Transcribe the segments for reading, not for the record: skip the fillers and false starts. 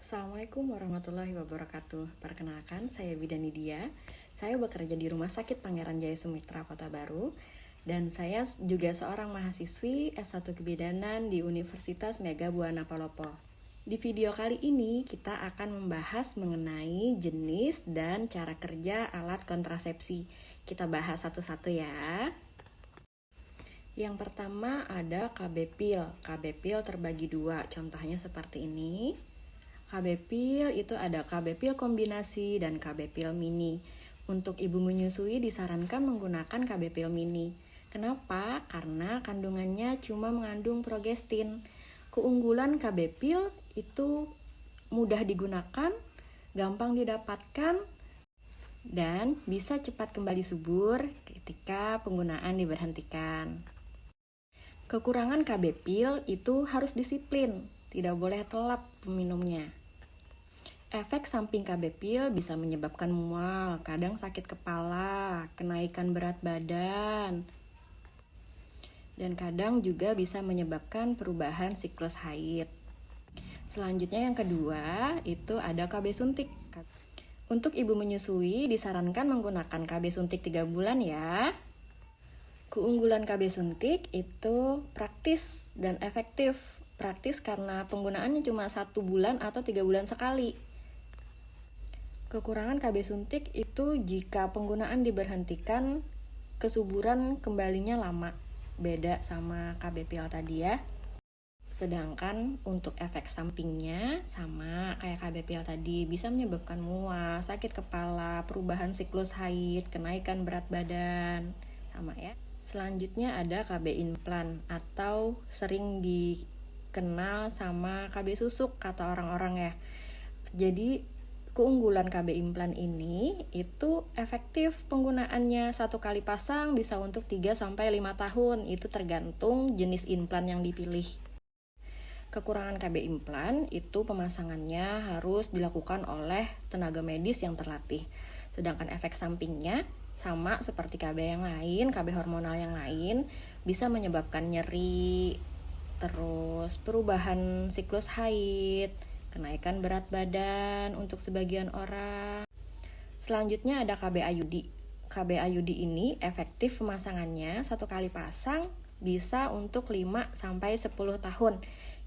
Assalamualaikum warahmatullahi wabarakatuh. Perkenalkan, saya Bidani Dia. Saya bekerja di Rumah Sakit Pangeran Jaya Sumitra, Kota Baru. Dan saya juga seorang mahasiswi S1 Kebidanan di Universitas Mega Buana Palopo. Di video kali ini kita akan membahas mengenai jenis dan cara kerja alat kontrasepsi. Kita bahas satu-satu ya. Yang pertama ada KB pil. KB pil terbagi dua, contohnya seperti ini. KB pil itu ada KB pil kombinasi dan KB pil mini. Untuk ibu menyusui disarankan menggunakan KB pil mini. Kenapa? Karena kandungannya cuma mengandung progestin. Keunggulan KB pil itu mudah digunakan, gampang didapatkan, dan bisa cepat kembali subur ketika penggunaan diberhentikan. Kekurangan KB pil itu harus disiplin, tidak boleh telat meminumnya. Efek samping KB pil bisa menyebabkan mual, kadang sakit kepala, kenaikan berat badan, dan kadang juga bisa menyebabkan perubahan siklus haid. Selanjutnya yang kedua, itu ada KB suntik. Untuk ibu menyusui disarankan menggunakan KB suntik 3 bulan ya. Keunggulan KB suntik itu praktis dan efektif. Praktis karena penggunaannya cuma 1 bulan atau 3 bulan sekali. Kekurangan KB suntik itu jika penggunaan diberhentikan, kesuburan kembalinya lama. Beda sama KB pil tadi ya. Sedangkan untuk efek sampingnya sama kayak KB pil tadi, bisa menyebabkan mual, sakit kepala, perubahan siklus haid, kenaikan berat badan, sama ya. Selanjutnya ada KB implan atau sering dikenal sama KB susuk kata orang-orang ya. Jadi keunggulan KB implan ini itu efektif penggunaannya, 1 kali pasang bisa untuk 3-5 tahun, itu tergantung jenis implan yang dipilih. Kekurangan KB implan itu pemasangannya harus dilakukan oleh tenaga medis yang terlatih. Sedangkan efek sampingnya sama seperti KB yang lain, KB hormonal yang lain, bisa menyebabkan nyeri, terus perubahan siklus haid, kenaikan berat badan untuk sebagian orang. Selanjutnya ada KB IUD. KB IUD ini efektif pemasangannya 1 kali pasang bisa untuk 5-10 tahun.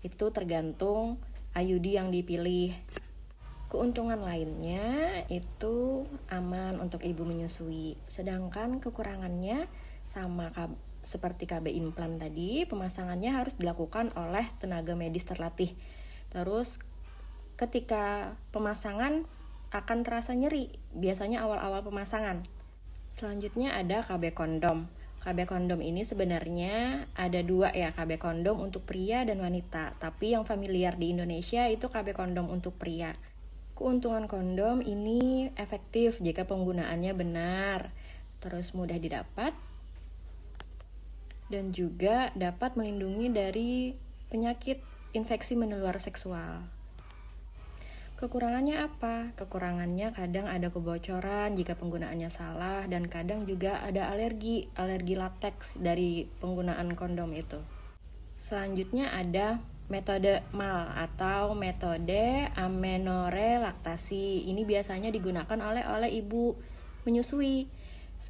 Itu tergantung IUD yang dipilih. Keuntungan lainnya itu aman untuk ibu menyusui. Sedangkan kekurangannya sama seperti KB implan tadi, pemasangannya harus dilakukan oleh tenaga medis terlatih. Terus ketika pemasangan akan terasa nyeri, biasanya awal-awal pemasangan. Selanjutnya ada KB kondom. KB kondom ini sebenarnya ada 2 ya, KB kondom untuk pria dan wanita. Tapi yang familiar di Indonesia itu KB kondom untuk pria. Keuntungan kondom ini efektif jika penggunaannya benar, terus mudah didapat, dan juga dapat melindungi dari penyakit infeksi menular seksual. Kekurangannya apa? Kekurangannya kadang ada kebocoran jika penggunaannya salah, dan kadang juga ada alergi lateks dari penggunaan kondom itu. Selanjutnya ada metode MAL atau metode amenorrhea laktasi. Ini biasanya digunakan oleh ibu menyusui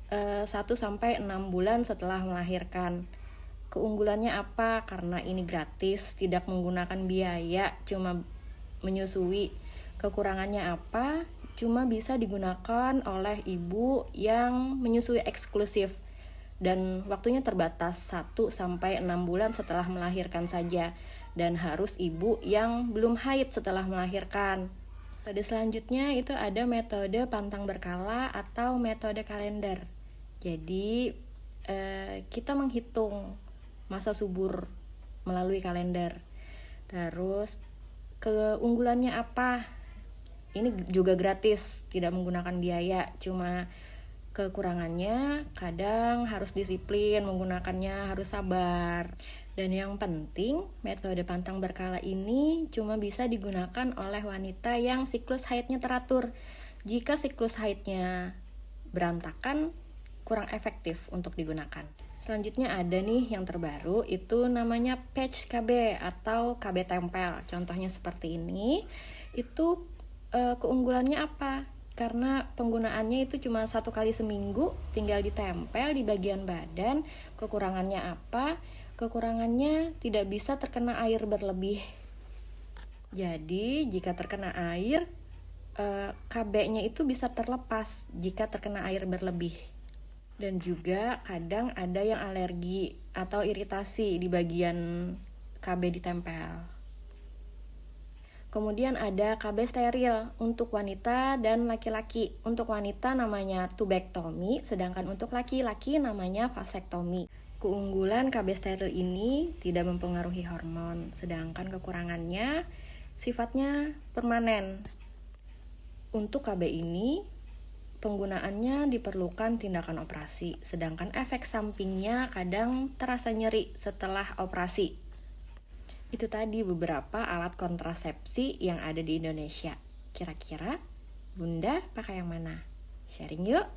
1-6 bulan setelah melahirkan. Keunggulannya apa? Karena ini gratis, tidak menggunakan biaya, cuma menyusui. Kekurangannya apa? Cuma bisa digunakan oleh ibu yang menyusui eksklusif dan waktunya terbatas 1-6 bulan setelah melahirkan saja, dan harus ibu yang belum haid setelah melahirkan. Metode selanjutnya itu ada metode pantang berkala atau metode kalender. Jadi kita menghitung masa subur melalui kalender. Terus keunggulannya apa? Ini juga gratis, tidak menggunakan biaya, cuma kekurangannya kadang harus disiplin menggunakannya, harus sabar. Dan yang penting, metode pantang berkala ini cuma bisa digunakan oleh wanita yang siklus haidnya teratur. Jika siklus haidnya berantakan, kurang efektif untuk digunakan. Selanjutnya ada nih yang terbaru, itu namanya patch KB atau KB tempel. Contohnya seperti ini. Itu keunggulannya apa? Karena penggunaannya itu cuma 1 kali seminggu, tinggal ditempel di bagian badan. Kekurangannya apa? Kekurangannya tidak bisa terkena air berlebih. Jadi jika terkena air, KB-nya itu bisa terlepas jika terkena air berlebih. Dan juga kadang ada yang alergi atau iritasi di bagian KB ditempel. Kemudian ada KB steril untuk wanita dan laki-laki. Untuk wanita namanya tubektomi, sedangkan untuk laki-laki namanya vasektomi. Keunggulan KB steril ini tidak mempengaruhi hormon, sedangkan kekurangannya sifatnya permanen. Untuk KB ini, penggunaannya diperlukan tindakan operasi, sedangkan efek sampingnya kadang terasa nyeri setelah operasi. Itu tadi beberapa alat kontrasepsi yang ada di Indonesia. Kira-kira Bunda pakai yang mana? Sharing yuk!